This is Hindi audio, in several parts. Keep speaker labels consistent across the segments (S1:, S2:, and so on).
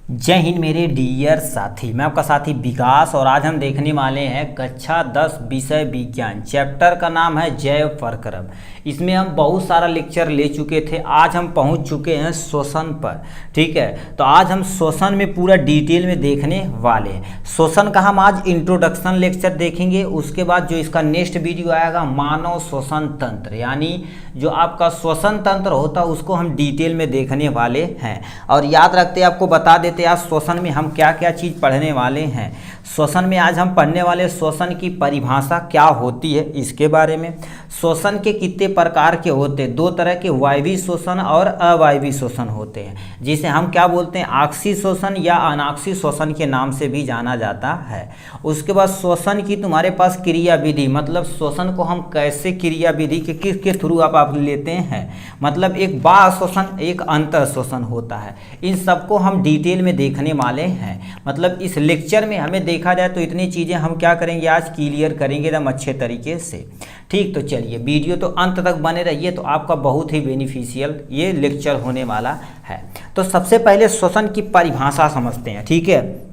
S1: जय हिंद मेरे डियर साथी, मैं आपका साथी विकास और आज हम देखने वाले हैं कक्षा 10 विषय विज्ञान। चैप्टर का नाम है जैव प्रक्रम। इसमें हम बहुत सारा लेक्चर ले चुके थे। आज हम पहुंच चुके हैं श्वसन पर। ठीक है, तो आज हम श्वसन में पूरा डिटेल में देखने वाले हैं। श्वसन का हम आज इंट्रोडक्शन लेक्चर देखेंगे। उसके बाद जो इसका नेक्स्ट वीडियो आएगा मानव श्वसन तंत्र, यानी जो आपका श्वसन तंत्र होता है उसको हम डिटेल में देखने वाले हैं। और याद रखते आपको बता देते आज श्वसन में हम क्या क्या चीज़ पढ़ने वाले हैं। श्वसन में आज हम पढ़ने वाले श्वसन की परिभाषा क्या होती है इसके बारे में। श्वसन के कितने प्रकार के होते हैं, दो तरह के, वायवीय श्वसन और अवायवीय श्वसन होते हैं, जिसे हम क्या बोलते हैं आक्सीय श्वसन या अनाक्सीय श्वसन के नाम से भी जाना जाता है। उसके बाद श्वसन की तुम्हारे पास क्रिया विधि, मतलब श्वसन को हम कैसे क्रिया विधि के किसके थ्रू आप लेते हैं, मतलब एक बाह्य श्वसन एक अंतः श्वसन होता है। इन सबको हम डिटेल में देखने वाले हैं। मतलब इस लेक्चर में हमें देखा जाए तो इतनी चीज़ें हम क्या करेंगे आज क्लियर करेंगे एकदम अच्छे तरीके से। ठीक, तो चलिए वीडियो तो अंत तक बने रहिए, तो आपका बहुत ही बेनिफिशियल ये लेक्चर होने वाला है। तो सबसे पहले श्वसन की परिभाषा समझते हैं। ठीक है,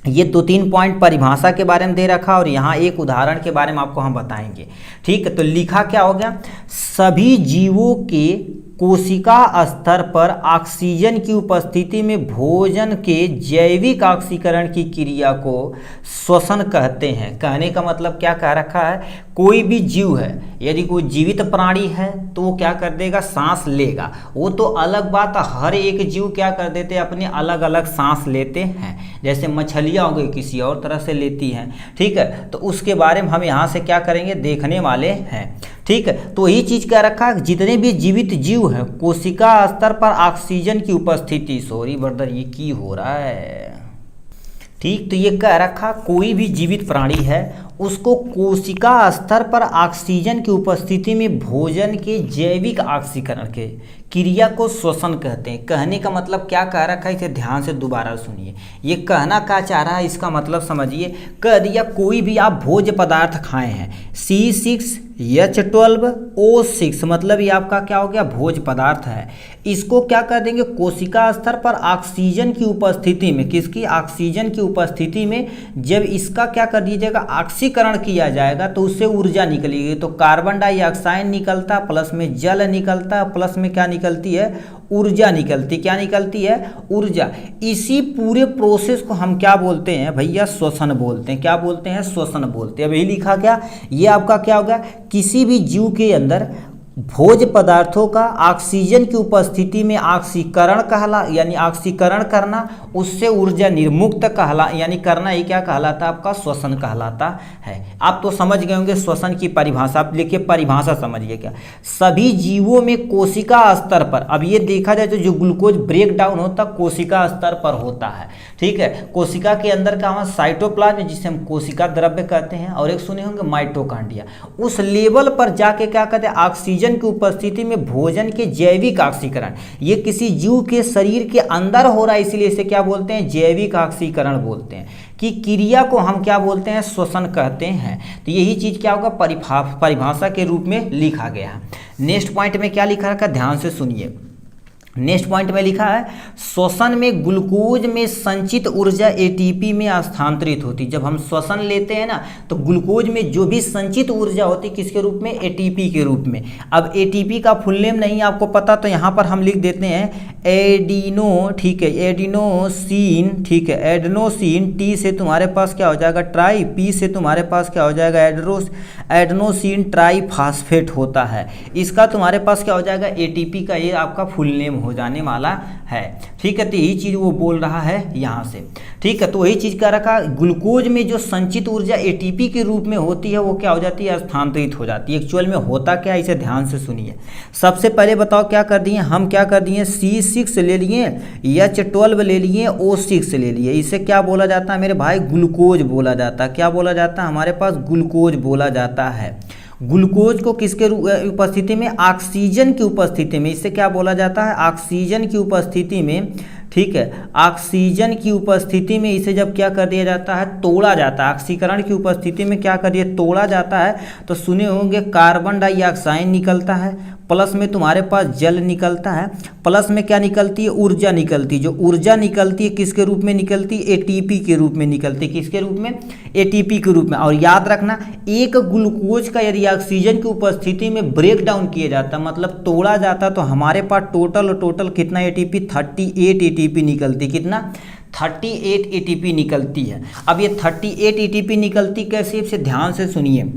S1: ये 2-3 पॉइंट परिभाषा के बारे में दे रखा और यहाँ एक उदाहरण के बारे में आपको हम बताएंगे। ठीक है, तो लिखा क्या हो गया, सभी जीवों के कोशिका स्तर पर ऑक्सीजन की उपस्थिति में भोजन के जैविक ऑक्सीकरण की क्रिया को श्वसन कहते हैं। कहने का मतलब क्या कह रखा है, कोई भी जीव है, यदि कोई जीवित प्राणी है तो वो क्या कर देगा, सांस लेगा। वो तो अलग बात है, हर एक जीव क्या कर देते हैं अपने अलग अलग सांस लेते हैं। जैसे मछलियाँ हो गई किसी और तरह से लेती हैं। ठीक है, तो उसके बारे में हम यहाँ से क्या करेंगे देखने वाले हैं। ठीक है, तो यही चीज़ कह रखा है, जितने भी जीवित जीव हैं कोशिका स्तर पर ऑक्सीजन की उपस्थिति, सॉरी ब्रदर ये की हो रहा है। ठीक, तो ये कह रखा कोई भी जीवित प्राणी है उसको कोशिका स्तर पर ऑक्सीजन की उपस्थिति में भोजन के जैविक ऑक्सीकरण के क्रिया को श्वसन कहते हैं। कहने का मतलब क्या कह रखा है, इसे ध्यान से दोबारा सुनिए। ये कहना क्या चाह रहा है इसका मतलब समझिए। कह दिया कोई भी आप भोज्य पदार्थ खाए हैं, C6H12O6, मतलब ये आपका क्या हो गया भोज्य पदार्थ है। इसको क्या कर देंगे, कोशिका स्तर पर ऑक्सीजन की उपस्थिति में, किसकी, ऑक्सीजन की उपस्थिति में जब इसका क्या कर दीजिएगा ऑक्सीकरण किया जाएगा तो उससे ऊर्जा निकलेगी। तो कार्बन डाइऑक्साइड निकलता, प्लस में जल निकलता, प्लस में क्या निकलती है, ऊर्जा निकलती। क्या निकलती है, ऊर्जा। इसी पूरे प्रोसेस को हम क्या बोलते हैं भैया, श्वसन बोलते हैं। क्या बोलते हैं, श्वसन बोलते हैं। अब यही लिखा क्या, ये आपका क्या होगा, किसी भी जीव के अंदर भोज्य पदार्थों का ऑक्सीजन की उपस्थिति में ऑक्सीकरण कहला, यानी ऑक्सीकरण करना, उससे ऊर्जा निर्मुक्त कहला, यानी करना ही क्या कहलाता है आपका श्वसन कहलाता है। आप तो समझ गए होंगे श्वसन की परिभाषा। आप लिखिए परिभाषा समझिए क्या, सभी जीवों में कोशिका स्तर पर, अब ये देखा जाए तो जो ग्लूकोज ब्रेक डाउन होता कोशिका स्तर पर होता है। ठीक है, कोशिका के अंदर का हमारा साइटोप्लाज्म जिसे हम कोशिका द्रव्य कहते हैं, और एक सुने होंगे माइटोकॉन्ड्रिया, उस लेवल पर जाके क्या कहते हैं ऑक्सीजन की उपस्थिति में भोजन के जैविक ऑक्सीकरण। ये किसी जीव के शरीर के अंदर हो रहा है, इसलिए इसे क्या बोलते हैं, जैविक ऑक्सीकरण बोलते हैं। कि क्रिया को हम क्या बोलते हैं, श्वसन कहते हैं। तो यही चीज क्या होगा, परिभाषा के रूप में लिखा गया है। नेक्स्ट पॉइंट में क्या लिखा रखा, ध्यान से सुनिए। नेक्स्ट पॉइंट में लिखा है, श्वसन में ग्लूकोज में संचित ऊर्जा एटीपी में स्थानांतरित होती। जब हम श्वसन लेते हैं ना तो ग्लूकोज में जो भी संचित ऊर्जा होती किसके रूप में, एटीपी के रूप में। अब एटीपी का फुल नेम नहीं आपको पता तो यहाँ पर हम लिख देते हैं एडिनो। ठीक है, एडिनोसिन। ठीक है, एडिनोसिन, टी से तुम्हारे पास क्या हो जाएगा ट्राई, पी से तुम्हारे पास क्या हो जाएगा एडिनोसिन ट्राईफॉस्फेट होता है। इसका तुम्हारे पास क्या हो जाएगा एटीपी का, ये आपका फुल नेम हो जाने वाला है। ठीक है, तो यही चीज वो बोल रहा है यहाँ से। ठीक है, तो वही चीज का रखा, ग्लूकोज में जो संचित ऊर्जा एटीपी के रूप में होती है वो क्या हो जाती है, स्थानांतरित हो जाती है। एक्चुअल में होता क्या है इसे ध्यान से सुनिए। सबसे पहले बताओ क्या कर दिए हम, क्या कर दिए C6 ले लिए, H12 ले लिए, O6 ले लिए। इसे क्या बोला जाता है मेरे भाई, ग्लूकोज बोला जाता है। क्या बोला जाता है हमारे पास, ग्लूकोज बोला जाता है। ग्लूकोज को किसके उपस्थिति में, ऑक्सीजन की उपस्थिति में, इसे क्या बोला जाता है, ऑक्सीजन की उपस्थिति में। ठीक है, ऑक्सीजन की उपस्थिति में इसे जब क्या कर दिया जाता है, तोड़ा जाता है। ऑक्सीकरण की उपस्थिति में क्या कर दिया, तोड़ा जाता है। तो सुने होंगे कार्बन डाइऑक्साइड निकलता है, प्लस में तुम्हारे पास जल निकलता है, प्लस में क्या निकलती है, ऊर्जा निकलती है। जो ऊर्जा निकलती है किसके रूप में निकलती है, एटीपी के रूप में निकलती है। किसके रूप में, एटीपी के रूप में। और याद रखना, एक ग्लूकोज का यदि ऑक्सीजन की उपस्थिति में ब्रेक डाउन किया जाता, मतलब तोड़ा जाता, तो हमारे पास टोटल कितना एटीपी, 38 एटीपी निकलती। कितना, 38 एटीपी निकलती है। अब ये 38 एटीपी निकलती कैसे, इसे ध्यान से सुनिए।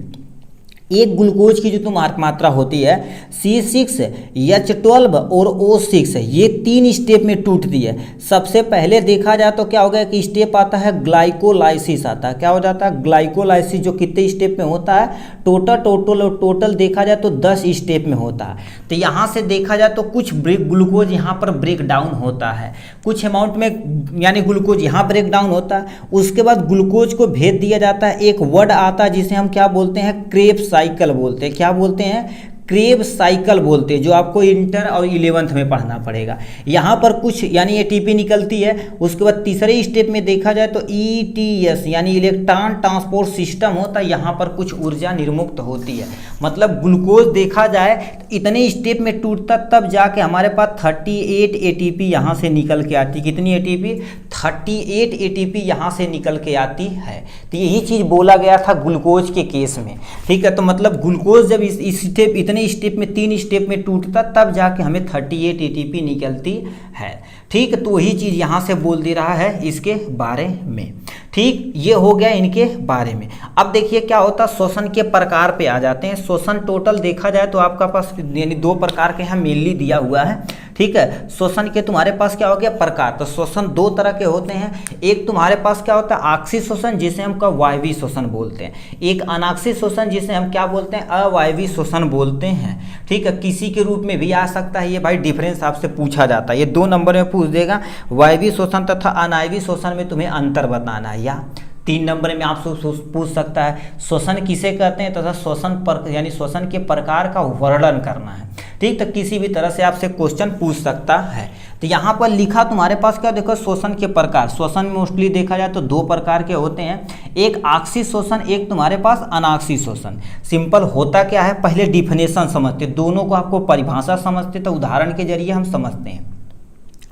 S1: एक ग्लूकोज की जो तुम्हारी मात्रा होती है C6, H12 और O6, ये 3 स्टेप में टूटती है। सबसे पहले देखा जाए तो क्या हो गया कि स्टेप आता है ग्लाइकोलाइसिस आता है। क्या हो जाता है, ग्लाइकोलाइसिस, जो कितने स्टेप में होता है, टोटल देखा जाए तो 10 स्टेप में होता है। तो यहाँ से देखा जाए तो कुछ ग्लूकोज यहाँ पर ब्रेक डाउन होता है, कुछ अमाउंट में यानी ग्लूकोज यहाँ ब्रेक डाउन होता है। उसके बाद ग्लूकोज को भेज दिया जाता है, एक वर्ड आता है जिसे हम क्या बोलते हैं, क्रेब्स साइकिल बोलते हैं। क्या बोलते हैं, क्रेब्स साइकिल बोलते हैं, जो आपको इंटर और 11th में पढ़ना पड़ेगा। यहाँ पर कुछ यानी एटीपी निकलती है। उसके बाद तीसरे स्टेप में देखा जाए तो ETS यानी इलेक्ट्रॉन ट्रांसपोर्ट सिस्टम होता है, यहाँ पर कुछ ऊर्जा निर्मुक्त होती है। मतलब ग्लूकोज देखा जाए तो इतने स्टेप में टूटता, तब जाके हमारे पास 38 एटीपी यहाँ से निकल के आती। कितनी एटीपी, 38 एटीपी यहाँ से निकल के आती है। तो यही चीज़ बोला गया था ग्लूकोज के केस में, ठीक है। तो मतलब ग्लूकोज जब इस स्टेप, इतने स्टेप में, 3 स्टेप में टूटता, तब जाके हमें 38 एटीपी निकलती है, ठीक है। तो वही चीज़ यहाँ से बोल दे रहा है इसके बारे में, ठीक। ये हो गया इनके बारे में। अब देखिए क्या होता है, शोषण के प्रकार पे आ जाते हैं। शोषण टोटल देखा जाए तो आपका पास यानी 2 प्रकार के यहाँ मेनली दिया हुआ है, ठीक है। शोषण के तुम्हारे पास क्या हो गया, प्रकार। तो शोषण 2 तरह के होते हैं। एक तुम्हारे पास क्या होता है, आक्सीय शोषण, जिसे हम वायवीय शोषण बोलते हैं। एक अनाक्सीय शोषण, जिसे हम क्या बोलते हैं, अवायवीय शोषण बोलते हैं, ठीक है। किसी के रूप में भी आ सकता है, ये भाई डिफरेंस आपसे पूछा जाता है, ये 2 नंबर में पूछ देगा। वायवीय शोषण तथा अनायवीय शोषण में तुम्हें अंतर बताना है, या 3 नंबर में आपसे पूछ सकता है शोषण किसे कहते हैं तथा शोषण पर यानी शोषण के प्रकार का वर्णन करना है, ठीक। तो किसी भी तरह से आपसे क्वेश्चन पूछ सकता है। तो यहाँ पर लिखा तुम्हारे पास क्या, देखो शोषण के प्रकार। शोषण में मोस्टली देखा जाए तो 2 प्रकार के होते हैं, एक आक्सीय शोषण, एक तुम्हारे पास अनाक्सीय शोषण। सिंपल होता क्या है, पहले डिफिनेशन समझते, दोनों को आपको परिभाषा समझते, तो उदाहरण के जरिए हम समझते हैं।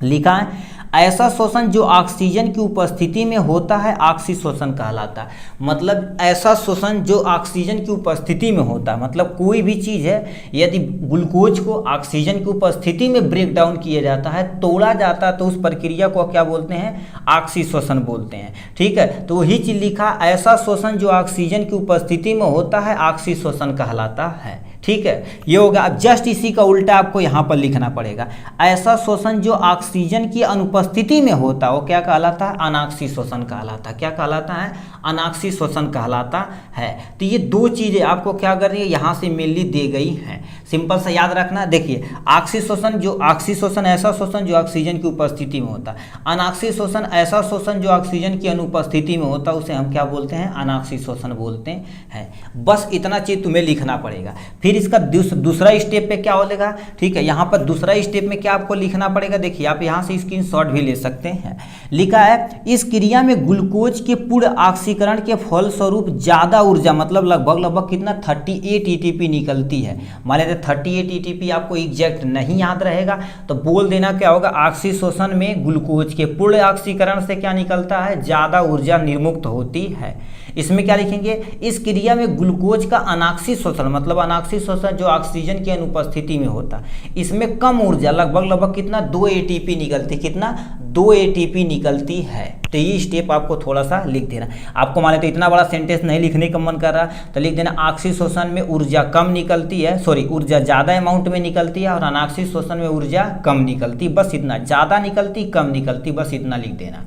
S1: लिखा है, ऐसा शोषण जो ऑक्सीजन की उपस्थिति में होता है आक्सीय शोषण कहलाता है। मतलब ऐसा शोषण जो ऑक्सीजन की उपस्थिति में होता है, मतलब कोई भी चीज़ है, यदि ग्लूकोज को ऑक्सीजन की उपस्थिति में ब्रेक डाउन किया जाता है, तोड़ा जाता है, तो उस प्रक्रिया को क्या बोलते हैं, ऑक्सीय शोषण बोलते हैं, ठीक है। तो वही चीज़ लिखा, ऐसा शोषण जो ऑक्सीजन की उपस्थिति में होता है ऑक्सीय शोषण कहलाता है, ठीक है। ये होगा। अब जस्ट इसी का उल्टा आपको यहाँ पर लिखना पड़ेगा, ऐसा शोषण जो ऑक्सीजन की अनुपस्थिति में होता है वो क्या कहलाता है, अनाक्सीय शोषण कहलाता है। क्या कहलाता है, अनाक्सीय शोषण कहलाता है। तो ये 2 चीज़ें आपको क्या कर रही है, यहाँ से मेनली दी गई हैं। सिंपल सा याद रखना। देखिए, ऑक्सीय शोषण जो ऑक्सीय शोषण ऐसा शोषण जो ऑक्सीजन की उपस्थिति में होता है, अनाक्सीय शोषण ऐसा शोषण जो ऑक्सीजन की अनुपस्थिति में होता है, उसे हम क्या बोलते हैं, अनाक्सीय शोषण बोलते हैं। बस इतना चीज़ तुम्हें लिखना पड़ेगा। फिर इसका दूसरा स्टेप पे क्या होगा, ठीक है। यहाँ पर दूसरा स्टेप में क्या आपको लिखना पड़ेगा, देखिए आप यहाँ से स्क्रीनशॉट भी ले सकते हैं। लिखा है, इस क्रिया में ग्लूकोज के पूर्ण ऑक्सीकरण के फलस्वरूप ज्यादा ऊर्जा, मतलब लगभग कितना, 38 एटीपी निकलती है। मान लेते 38 एटीपी आपको एग्जैक्ट नहीं याद रहेगा तो बोल देना क्या होगा, ऑक्सीय शोषण में ग्लूकोज के पूर्ण ऑक्सीकरण से क्या निकलता है, ज्यादा ऊर्जा निर्मुक्त होती है। इसमें क्या लिखेंगे, इस क्रिया में ग्लूकोज का अनाक्सीय शोषण, मतलब अनाक्सीय शोषण जो ऑक्सीजन की अनुपस्थिति में होता है, इसमें कम ऊर्जा लगभग कितना, 2 एटीपी निकलती। कितना, 2 एटीपी निकलती है। तो ये स्टेप आपको थोड़ा सा लिख देना। आपको मान लेते इतना बड़ा सेंटेंस नहीं लिखने का मन कर रहा तो लिख देना, ऑक्सीय शोषण में ऊर्जा कम निकलती है, ऊर्जा ज़्यादा अमाउंट में निकलती है, और अनाक्सीय शोषण में ऊर्जा कम निकलती। बस इतना, ज़्यादा निकलती कम निकलती, बस इतना लिख देना।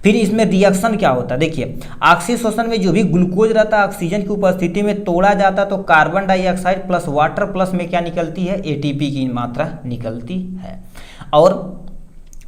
S1: फिर इसमें रिएक्शन क्या होता है, देखिए ऑक्सीय शोषण में जो भी ग्लूकोज रहता है ऑक्सीजन की उपस्थिति में तोड़ा जाता तो carbon dioxide plus water plus में क्या निकलती है, एटीपी की मात्रा निकलती है। और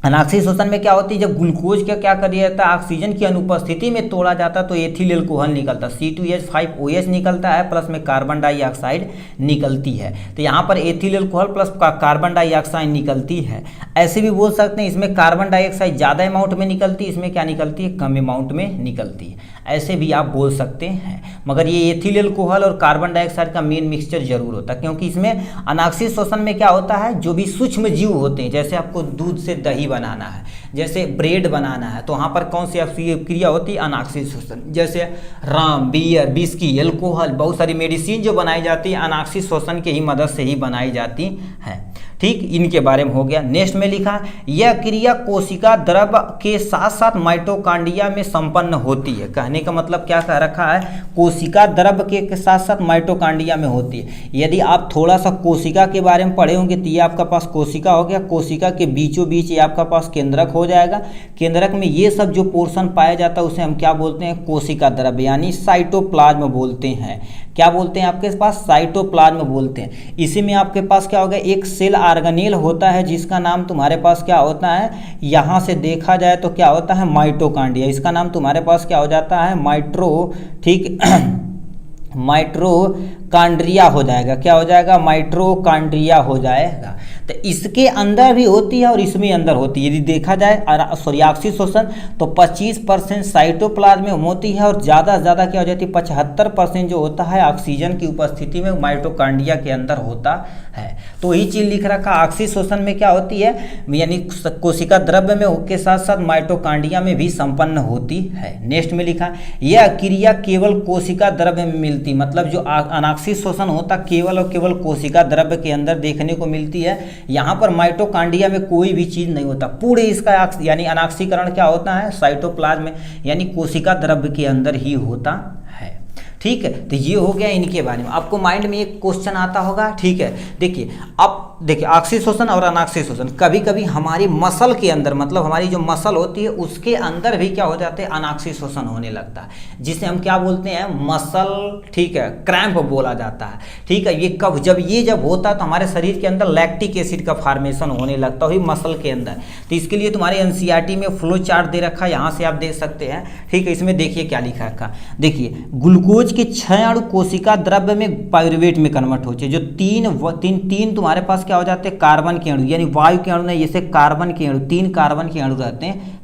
S1: अनाक्सीय शोषण में क्या होती है, जब ग्लूकोज का क्या कर दिया जाता है, ऑक्सीजन की अनुपस्थिति में तोड़ा जाता है तो एथिल एल्कोहल निकलता है, C2H5OH निकलता है, प्लस में कार्बन डाइऑक्साइड निकलती है। तो यहाँ पर ethyl alcohol plus carbon dioxide निकलती है। ऐसे भी बोल सकते हैं इसमें कार्बन डाइऑक्साइड ज़्यादा अमाउंट में निकलती है, इसमें क्या निकलती है, कम अमाउंट में निकलती है। ऐसे भी आप बोल सकते हैं, मगर ये एथिल एल्कोहल और कार्बन डाइऑक्साइड का मेन मिक्सचर जरूर होता है, क्योंकि इसमें अनाक्सीय शोषण में क्या होता है, जो भी सूक्ष्म जीव होते हैं, जैसे आपको दूध से दही बनाना है, जैसे ब्रेड बनाना है, तो वहाँ पर कौन सी क्रिया होती है, अनाक्सीय शोषण। जैसे राम, बियर, विस्की, एल्कोहल, बहुत सारी मेडिसिन जो बनाई जाती है अनाक्सीय शोषण की ही मदद से ही बनाई जाती है। ठीक, इनके बारे में हो गया। नेक्स्ट में लिखा, यह क्रिया कोशिका द्रव के साथ साथ माइटोकांड्रिया में संपन्न होती है। कहने का मतलब क्या कह रखा है, कोशिका द्रव के साथ साथ माइटोकांड्रिया में होती है। यदि आप थोड़ा सा कोशिका के बारे में पढ़े होंगे तो ये आपका पास कोशिका हो गया, कोशिका के बीचों बीच ये आपका पास केंद्रक हो जाएगा। केंद्रक में ये सब जो पोर्शन पाया जाता है उसे हम क्या बोलते हैं, कोशिका द्रव यानी साइटोप्लाज्म बोलते हैं। क्या बोलते हैं आपके पास, साइटोप्लाज्म बोलते हैं। इसी में आपके पास क्या होगा, एक सेल ऑर्गेनेल होता है जिसका नाम तुम्हारे पास क्या होता है, यहाँ से देखा जाए तो क्या होता है, माइटोकांड्रिया। इसका नाम तुम्हारे पास क्या हो जाता है, ठीक माइटोकांड्रिया हो जाएगा। क्या हो जाएगा, माइटोकांड्रिया हो जाएगा। तो इसके अंदर भी होती है और इसमें अंदर होती है। यदि देखा जाए अनाक्सीय शोषण तो 25% साइटोप्लाज्म में होती है और ज़्यादा से ज़्यादा क्या हो जाती है, 75% जो होता है ऑक्सीजन की उपस्थिति में माइटोकांड्रिया के अंदर होता है। तो यही चीज़ लिख रखा, अनाक्सीय शोषण में क्या होती है, यानी कोशिका द्रव्य में के साथ साथ माइटोकांड्रिया में भी संपन्न होती है। नेक्स्ट में लिखा, यह क्रिया केवल कोशिका द्रव्य में मिलती, मतलब जो अनाक्सीय शोषण होता केवल और केवल कोशिका द्रव्य के अंदर देखने को मिलती है। यहाँ पर माइटोकांड्रिया में कोई भी चीज़ नहीं होता। पूरे इसका यानी अनाक्सीकरण क्या होता है, साइटोप्लाज्म यानी कोशिका द्रव्य के अंदर ही होता है। ठीक है, तो ये हो गया इनके बारे में। आपको माइंड में एक क्वेश्चन आता होगा, ठीक है, देखिए अब देखिए अनाक्सीय शोषण और अनाक्सीय शोषण, कभी कभी हमारी मसल के अंदर, मतलब हमारी जो मसल होती है उसके अंदर भी क्या हो जाते हैं, अनाक्सीय शोषण होने लगता है, जिसे हम क्या बोलते हैं, मसल, ठीक है, क्रैम्प बोला जाता है। ठीक है, ये कब जब होता है तो हमारे शरीर के अंदर लैक्टिक एसिड का फॉर्मेशन होने लगता है मसल के अंदर। तो इसके लिए तुम्हारे एनसीईआरटी में फ्लो चार्ट दे रखा है, यहाँ से आप देख सकते हैं। ठीक है, इसमें देखिए क्या लिखा रखा, देखिए ग्लूकोज के 6 अणु कोशिका द्रव्य में पाइरुवेट में कन्वर्ट होते हैं। जो तीन तुम्हारे पास क्या हो जाते हैं, कार्बन के अणु, यानी वायु के अणु नहीं, जैसे कार्बन के अणु, 3 कार्बन के अणु रहते हैं।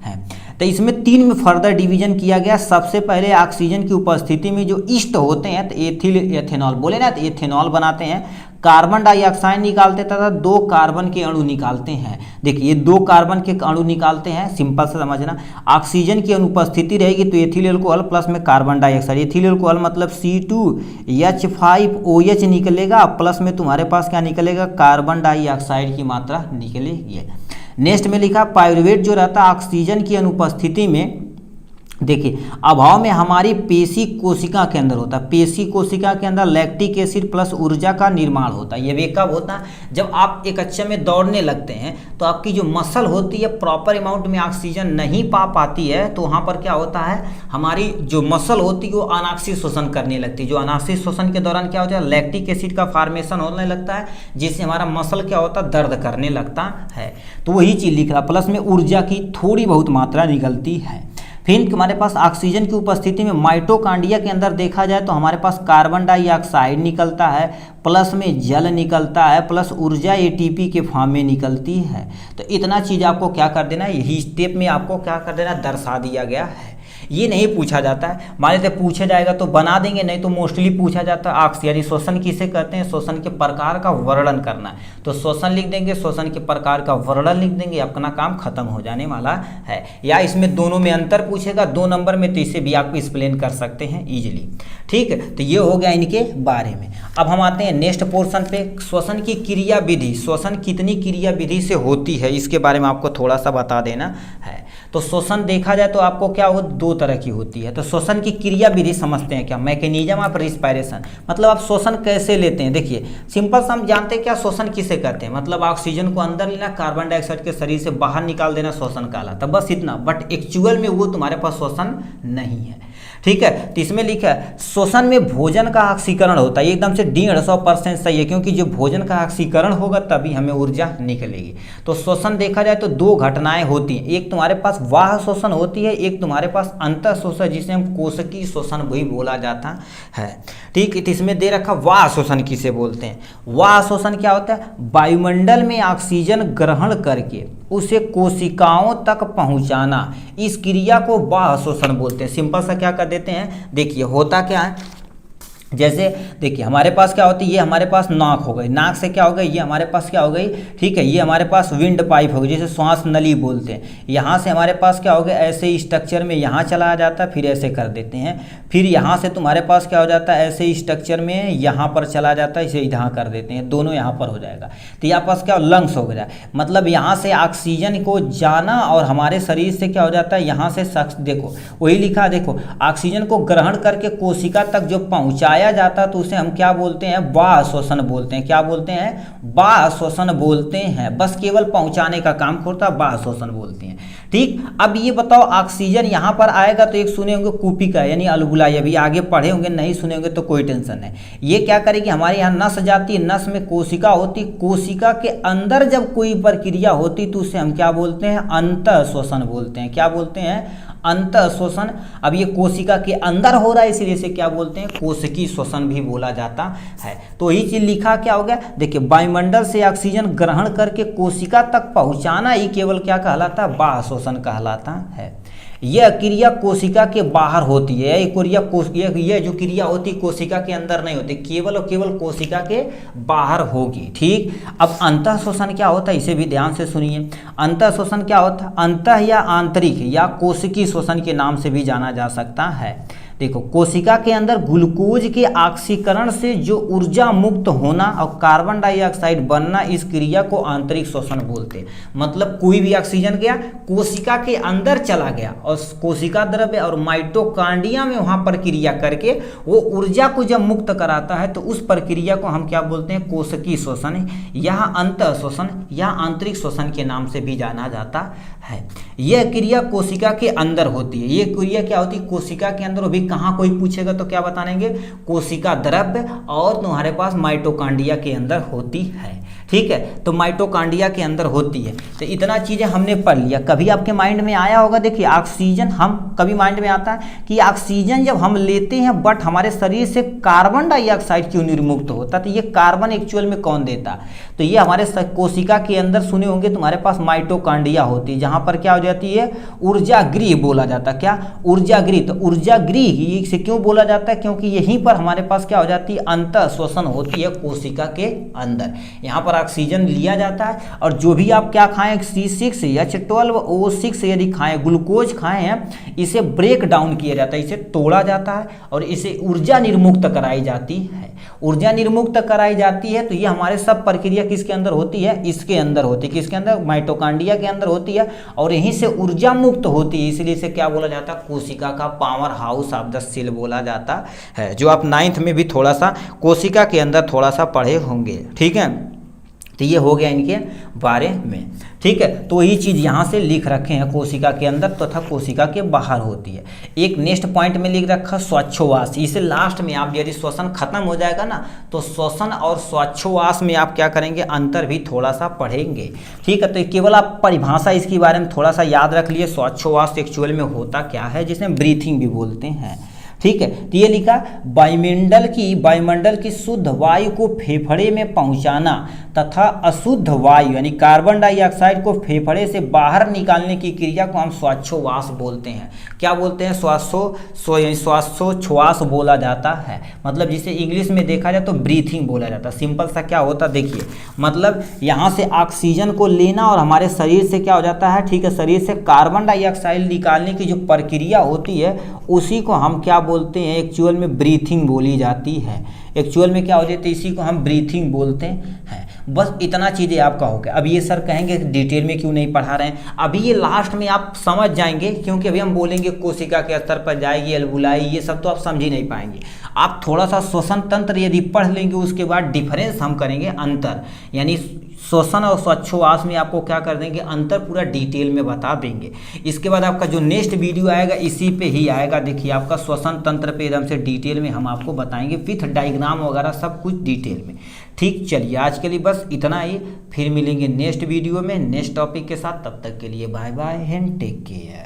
S1: तो इसमें 3 में फर्दर डिवीजन किया गया। सबसे पहले ऑक्सीजन की उपस्थिति में जो ईस्ट होते हैं तो एथेनॉल बोले ना, तो एथेनॉल बनाते हैं। कार्बन डाइऑक्साइड निकालते तथा 2 कार्बन के अणु निकालते हैं। देखिए ये 2 कार्बन के अणु निकालते हैं, सिंपल से समझना। ऑक्सीजन की अनुपस्थिति रहेगी तो एथिल एल्कोहल प्लस में कार्बन डाइऑक्साइड, एथिल एल्कोहल मतलब C2H5OH निकलेगा, प्लस में तुम्हारे पास क्या निकलेगा, कार्बन डाइऑक्साइड की मात्रा निकलेगी। नेक्स्ट में लिखा, पाइरुवेट जो रहता है ऑक्सीजन की अनुपस्थिति में, देखिए अभाव में हमारी पेशी कोशिका के अंदर होता है। पेशी कोशिका के अंदर लैक्टिक एसिड प्लस ऊर्जा का निर्माण होता है। ये वे कब होता है, जब आप एक अच्छे में दौड़ने लगते हैं तो आपकी जो मसल होती है प्रॉपर अमाउंट में ऑक्सीजन नहीं पा पाती है, तो वहाँ पर क्या होता है, हमारी जो मसल होती है वो अनाक्सीय शोषण करने लगती है। जो अनाक्सीय शोषण के दौरान क्या होता है, लैक्टिक एसिड का फॉर्मेशन होने लगता है, जिससे हमारा मसल क्या होता है, दर्द करने लगता है। तो वही चीज़ लिख रहा, प्लस में ऊर्जा की थोड़ी बहुत मात्रा निकलती है। फिर हमारे पास ऑक्सीजन की उपस्थिति में माइटोकांड्रिया के अंदर देखा जाए तो हमारे पास कार्बन डाइऑक्साइड निकलता है, प्लस में जल निकलता है, प्लस ऊर्जा एटीपी के फॉर्म में निकलती है। तो इतना चीज़ आपको क्या कर देना है, यही स्टेप में आपको क्या कर देना, दर्शा दिया गया है। ये नहीं पूछा जाता है, मान लेते पूछा जाएगा तो बना देंगे, नहीं तो मोस्टली पूछा जाता है ऑक्सीजन यानी शोषण किसे कहते हैं, शोषण के प्रकार का वर्णन करना है। तो शोषण लिख देंगे, शोषण के प्रकार का वर्णन लिख देंगे, अपना काम खत्म हो जाने वाला है। या इसमें दोनों में अंतर पूछेगा 2 नंबर में, तो इसे भी आप एक्सप्लेन कर सकते हैं ईजिली। ठीक है, तो ये हो गया इनके बारे में। अब हम आते हैं नेक्स्ट पोर्शन पे, श्वसन की क्रिया विधि। श्वसन कितनी क्रिया विधि से होती है इसके बारे में आपको थोड़ा सा बता देना है। तो श्वसन देखा जाए तो आपको क्या होगा, दो तरह की होती है। तो श्वसन की क्रिया विधि समझते हैं क्या, मैकेनिज्म ऑफ रिस्पायरेशन, मतलब आप श्वसन कैसे लेते हैं। देखिए सिंपल सा हम जानते हैं क्या श्वसन किसे कहते हैं, मतलब ऑक्सीजन को अंदर लेना, कार्बन डाइऑक्साइड के शरीर से बाहर निकाल देना श्वसन कहलाता, बस इतना। बट एक्चुअल में वो तुम्हारे पास श्वसन नहीं है, ठीक है। तो इसमें लिखा है श्वसन में भोजन का ऑक्सीकरण होता है, एकदम से 150% सही है, क्योंकि जो भोजन का ऑक्सीकरण होगा तभी हमें ऊर्जा निकलेगी। तो श्वसन देखा जाए तो दो घटनाएं होती हैं, एक तुम्हारे पास वाह श्वसन होती है, एक तुम्हारे पास अंतः श्वसन जिसे हम कोशिकीय श्वसन भी बोला जाता है, ठीक। तो इसमें दे रखा वाह श्वसन किसे बोलते हैं। वाह श्वसन क्या होता है, वायुमंडल में ऑक्सीजन ग्रहण करके उसे कोशिकाओं तक पहुंचाना, इस क्रिया को वाह श्वसन बोलते हैं। सिंपल सा क्या कर देते हैं, देखिए होता क्या है, जैसे देखिए हमारे पास क्या होती है, ये हमारे पास नाक हो गई, नाक से क्या हो गई, ये हमारे पास क्या हो गई, ठीक है, ये हमारे पास विंड पाइप हो गई, जैसे श्वास नली बोलते हैं। यहाँ से हमारे पास क्या हो गया, ऐसे स्ट्रक्चर में यहाँ चला जाता है, फिर ऐसे कर देते हैं, फिर यहाँ से तुम्हारे पास क्या हो जाता है, ऐसे स्ट्रक्चर में यहाँ पर चला जाता है, इसे यहाँ कर देते हैं, दोनों यहाँ पर हो जाएगा। तो यहाँ पास क्या लंग्स हो गया, मतलब यहाँ से ऑक्सीजन को जाना और हमारे शरीर से क्या हो जाता है, यहाँ से देखो वही लिखा, देखो ऑक्सीजन को ग्रहण करके कोशिका तक जो पहुँचाया जाता तो उसे हम क्या बोलते हैं, वाह श्वसन बोलते हैं। क्या बोलते हैं, वाह श्वसन बोलते हैं, बस केवल पहुंचाने का काम करता है, वाह श्वसन बोलते हैं, ठीक। अब ये बताओ ऑक्सीजन यहाँ पर आएगा तो एक सुने होंगे कूपिका यानी अलबुलाई, अभी आगे पढ़े होंगे, नहीं सुने होंगे तो कोई टेंशन नहीं। ये क्या करेगी, हमारे यहाँ नस जाती है, नस में कोशिका होती, कोशिका के अंदर जब कोई प्रक्रिया होती तो उसे हम क्या बोलते हैं, अंतः श्वसन बोलते हैं। क्या बोलते हैं, अंतः श्वसन। अब ये कोशिका के अंदर हो रहा है इसलिए इसे क्या बोलते हैं, कोशिकीय श्वसन भी बोला जाता है। तो यही चीज लिखा क्या हो गया, देखिए वायुमंडल से ऑक्सीजन ग्रहण करके कोशिका तक पहुंचाना ही केवल क्या कहलाता है, वाह श्वसन कहलाता है। यह क्रिया कोशिका के बाहर होती है, यह जो क्रिया होती है कोशिका के अंदर नहीं होती, केवल और केवल कोशिका के बाहर होगी, ठीक। अब अंतः श्वसन क्या होता है, इसे भी ध्यान से सुनिए। अंतः श्वसन क्या होता है, अंतः या आंतरिक या कोशिकीय श्वसन के नाम से भी जाना जा सकता है। देखो कोशिका के अंदर ग्लूकोज के ऑक्सीकरण से जो ऊर्जा मुक्त होना और कार्बन डाइऑक्साइड बनना, इस क्रिया को आंतरिक श्वसन बोलते हैं। मतलब कोई भी ऑक्सीजन गया कोशिका के अंदर चला गया और कोशिका द्रव्य और माइटोकॉन्ड्रिया में वहां पर क्रिया करके वो ऊर्जा को जब मुक्त कराता है तो उस प्रक्रिया को हम क्या बोलते हैं, कोशिकीय श्वसन या अंतः श्वसन या आंतरिक श्वसन के नाम से भी जाना जाता है। यह क्रिया कोशिका के अंदर होती है। ये क्रिया क्या होती है, कोशिका के अंदर। अभी कहाँ कोई पूछेगा तो क्या बताएंगे, कोशिका द्रव्य और तुम्हारे पास माइटोकॉन्ड्रिया के अंदर होती है, ठीक है। तो माइटोकॉन्ड्रिया के अंदर होती है। तो इतना चीज़ें हमने पढ़ लिया। कभी आपके माइंड में आया होगा, देखिए ऑक्सीजन हम कभी माइंड में आता है कि ऑक्सीजन जब हम लेते हैं बट हमारे शरीर से कार्बन डाइऑक्साइड क्यों निर्मुक्त होता, तो ये कार्बन एक्चुअल में कौन देता, तो ये हमारे कोशिका के अंदर सुने होंगे तुम्हारे पास माइटोकॉन्ड्रिया होती है, जहाँ पर क्या हो जाती है, ऊर्जा गृह बोला जाता है। क्या, ऊर्जा गृह। तो ऊर्जा गृह से क्यों बोला जाता है, क्योंकि यहीं पर हमारे पास क्या हो जाती है, अंतः श्वसन होती है कोशिका के अंदर। यहाँ पर ऑक्सीजन लिया जाता है और जो भी आप क्या खाएं, C6H12O6 यदि खाएं, ग्लूकोज खाएं हैं, इसे ब्रेक डाउन किया जाता है, इसे तोड़ा जाता है और इसे ऊर्जा निर्मुक्त कराई जाती है। ऊर्जा निर्मुक्त कराई जाती है तो ये हमारे सब प्रक्रिया किसके अंदर होती है, इसके अंदर होती है। किसके अंदर, माइटोकॉन्ड्रिया के अंदर होती है और यहीं से ऊर्जा मुक्त होती है, इसलिए इसे क्या बोला जाता है, कोशिका का power house of the cell बोला जाता है, जो आप 9th में भी थोड़ा सा कोशिका के अंदर थोड़ा सा पढ़े होंगे, ठीक है। तो ये हो गया इनके बारे में, ठीक है। तो यही चीज़ यहाँ से लिख रखे हैं, कोशिका के अंदर तथा कोशिका के बाहर होती है। एक नेक्स्ट पॉइंट में लिख रखा श्वासोच्छ्वास। इसे लास्ट में आप यदि श्वसन खत्म हो जाएगा ना तो श्वसन और श्वासोच्छ्वास में आप क्या करेंगे, अंतर भी थोड़ा सा पढ़ेंगे, ठीक है। तो केवल आप परिभाषा इसके बारे में थोड़ा सा याद रख लिए, श्वासोच्छ्वास एक्चुअल में होता क्या है, जिसे ब्रीथिंग भी बोलते हैं, ठीक है। तो ये लिखा, वायुमंडल की शुद्ध वायु को फेफड़े में पहुंचाना तथा अशुद्ध वायु यानी कार्बन डाइऑक्साइड को फेफड़े से बाहर निकालने की क्रिया को हम श्वासोच्छ्वास बोलते हैं। क्या बोलते हैं, श्वासोच्छ्वास बोला जाता है। मतलब जिसे इंग्लिश में देखा जाए तो ब्रीथिंग बोला जाता है। सिंपल सा क्या होता, देखिए मतलब यहाँ से ऑक्सीजन को लेना और हमारे शरीर से क्या हो जाता है, ठीक है, शरीर से कार्बन डाइऑक्साइड निकालने की जो प्रक्रिया होती है उसी को हम क्या बोलते हैं, एक्चुअल में ब्रीथिंग बोली जाती है। एक्चुअल में क्या हो जाती है, इसी को हम ब्रीथिंग बोलते हैं। बस इतना चीज़ें आपका हो गया। अब ये सर कहेंगे डिटेल में क्यों नहीं पढ़ा रहे हैं, अभी ये लास्ट में आप समझ जाएंगे, क्योंकि अभी हम बोलेंगे कोशिका के स्तर पर जाएगी, एल्वुलाई, ये सब तो आप समझ ही नहीं पाएंगे। आप थोड़ा सा श्वसन तंत्र यदि पढ़ लेंगे, उसके बाद डिफरेंस हम करेंगे, अंतर, यानी श्वसन और श्वासोच्छ्वास में आपको क्या कर देंगे, अंतर पूरा डिटेल में बता देंगे। इसके बाद आपका जो नेक्स्ट वीडियो आएगा इसी पे ही आएगा, देखिए आपका श्वसन तंत्र पे एकदम से डिटेल में हम आपको बताएंगे विथ डायग्राम वगैरह सब कुछ डिटेल में। ठीक, चलिए आज के लिए बस इतना ही, फिर मिलेंगे नेक्स्ट वीडियो में नेक्स्ट टॉपिक के साथ। तब तक के लिए bye bye and take care.